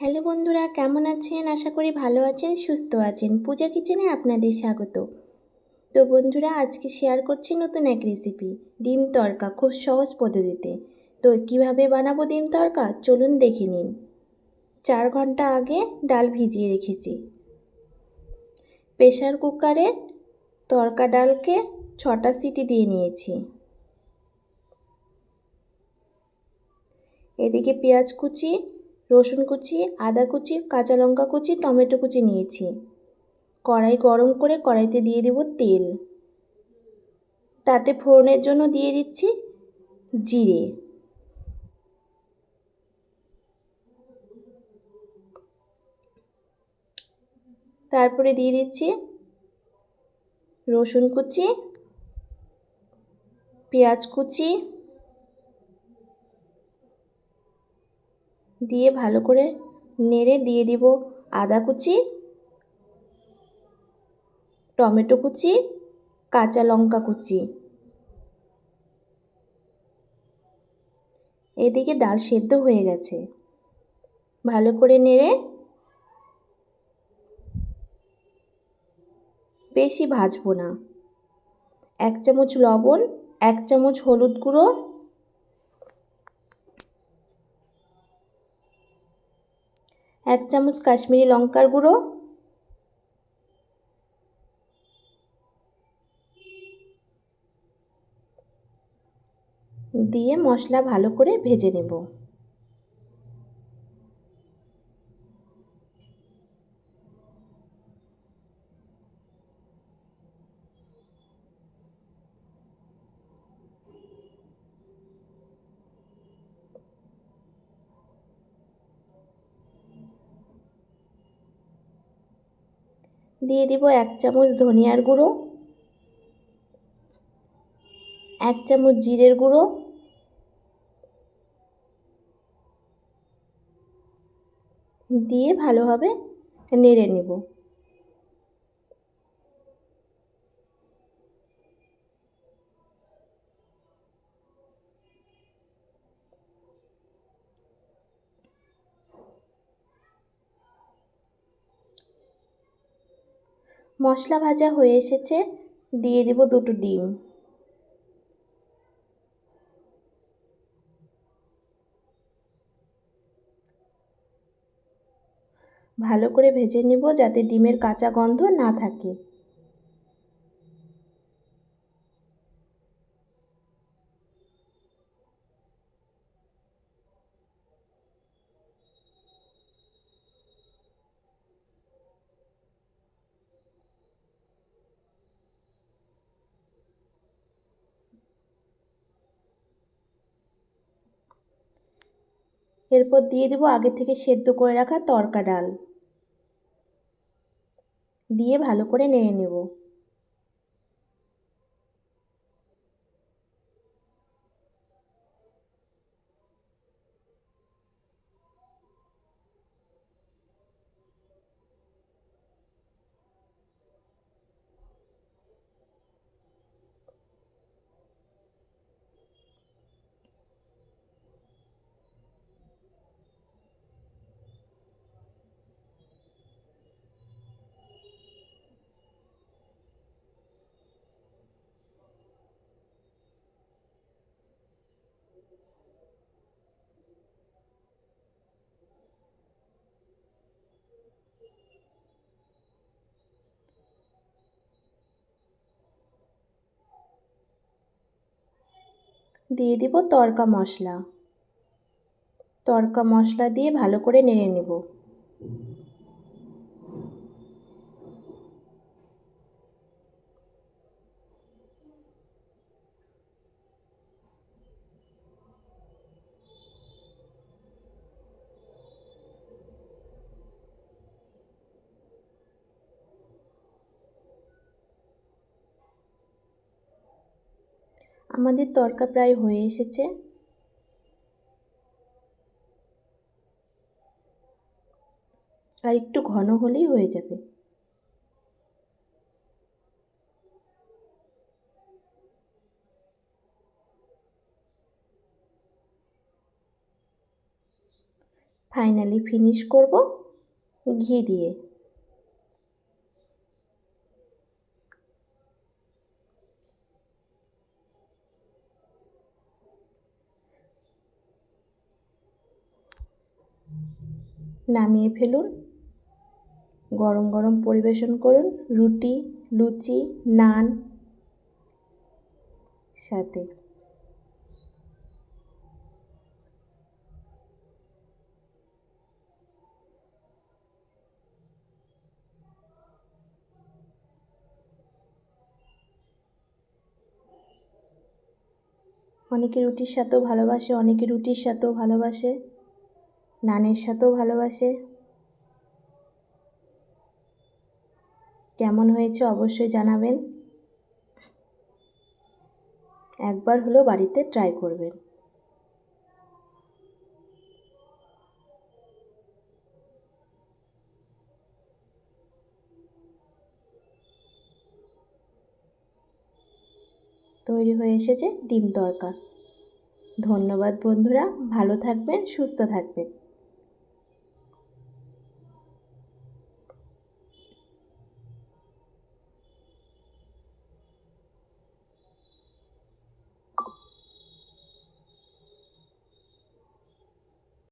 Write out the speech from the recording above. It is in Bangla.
হ্যালো বন্ধুরা, কেমন আছেন? আশা করি ভালো আছেন, সুস্থ আছেন। পূজা কিচেনে আপনাদের স্বাগত। তো বন্ধুরা, আজকে শেয়ার করছি নতুন এক রেসিপি, ডিম তড়কা, খুব সহজ পদ্ধতিতে। তো কিভাবে বানাবো ডিম তড়কা, চলুন দেখে নিন। 4 ঘন্টা আগে ডাল ভিজিয়ে রেখেছি। প্রেসার কুকারে তড়কা ডালকে 6টা সিটি দিয়ে নিয়েছি। এদিকে পেঁয়াজ কুচি, রসুন কুচি, আদা কুচি, কাঁচা লঙ্কা কুচি, টমেটো কুচি নিয়েছি। কড়াই গরম করে কড়াইতে দিয়ে দেব তেল। তাতে ফোড়নের জন্য দিয়ে দিচ্ছি জিরে, তারপরে দিয়ে দিচ্ছি রসুন কুচি, পেঁয়াজ কুচি, দিয়ে ভালো করে নেড়ে দিয়ে দিব আদা কুচি, টমেটো কুচি, কাঁচা লঙ্কা কুচি। এদিকে ডাল সেদ্ধ হয়ে গেছে। ভালো করে নেড়ে বেশি ভাজবো না। 1 চামচ লবণ, 1 চামচ হলুদ গুঁড়ো, 1 চামচ কাশ্মীরি লঙ্কার গুঁড়ো, দিয়ে মশলা ভালো করে ভেজে নেব। দিয়ে দিব 1 চামচ ধনিয়ার গুঁড়ো, 1 চামচ জিরের গুঁড়ো, দিয়ে ভালোভাবে নেড়ে নেব। মশলা ভাজা হয়ে এসেছে, দিয়ে দেব 2টো ডিম। ভালো করে ভেজে নেব যাতে ডিমের কাঁচা গন্ধ না থাকে। এরপর দিয়ে দেব আগে থেকে সেদ্ধ করে রাখা তড়কা ডাল, দিয়ে ভালো করে নেড়ে নেব। দিয়ে দিব তড়কা মশলা। তড়কা মশলা দিয়ে ভালো করে নেড়ে নেব। আমাদের তড়কা প্রায় হয়ে এসেছে। আর একটু ঘন হলেই হয়ে যাবে। ফাইনালি ফিনিশ করব ঘি দিয়ে। নামিয়ে ফেলুন, গরম গরম পরিবেশন করুন রুটি, লুচি, নান সাথে। অনেকে রুটির সাথেও ভালোবাসে, অনেকে রুটির সাথেও ভালোবাসে, নানের সাথেও ভালোবাসে। কেমন হয়েছে অবশ্যই জানাবেন। একবার হলেও বাড়িতে ট্রাই করবেন। তৈরি হয়ে এসেছে ডিম তড়কা। ধন্যবাদ বন্ধুরা, ভালো থাকবেন, সুস্থ থাকবেন।